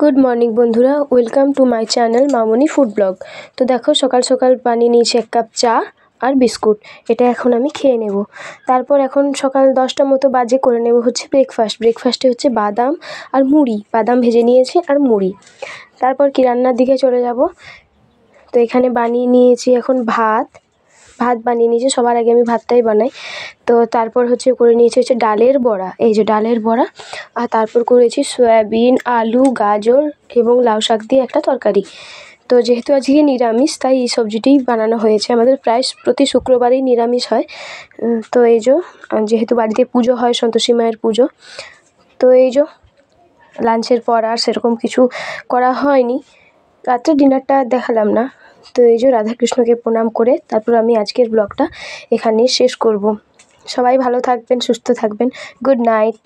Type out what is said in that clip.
Good morning বন্ধুরা, welcome to my channel Mamoni food blog. তো দেখো সকাল সকাল বানিয়ে নিয়েছি 1 কাপ চা আর বিস্কুট। এটা এখন আমি খেয়ে নেব। তারপর এখন সকাল 10টা মতো বাজে, করে নেব হচ্ছে ব্রেকফাস্টে হচ্ছে বাদাম আর মুড়ি। বাদাম ভেজে নিয়েছি আর মুড়ি। তারপর কি রান্নার দিকে চলে যাব। তো এখানে বানিয়ে নিয়েছি এখন ভাত বানিয়ে নিয়েছি। সবার আগে আমি ভাতটাই বানাই। তো তারপর হচ্ছে করে নিয়েছি হচ্ছে ডালের বড়া, এই যে ডালের বড়া। আর তারপর করেছি সয়াবিন, আলু, গাজর এবং লাউ শাক দিয়ে একটা তরকারি। তো যেহেতু আজকে নিরামিষ, তাই এই সবজিটিই বানানো হয়েছে। আমাদের প্রায় প্রতি শুক্রবারেই নিরামিষ হয়। তো এই যে যেহেতু বাড়িতে পুজো হয়, সন্তোষী মায়ের পুজো, তো এই যে লাঞ্চের পর আর সেরকম কিছু করা হয়নি। রাত্রে ডিনারটা দেখালাম না। তো এই যে রাধাকৃষ্ণকে প্রণাম করে তারপর আমি আজকের ব্লগটা এখানেই শেষ করব। সবাই ভালো থাকবেন, সুস্থ থাকবেন। Good night.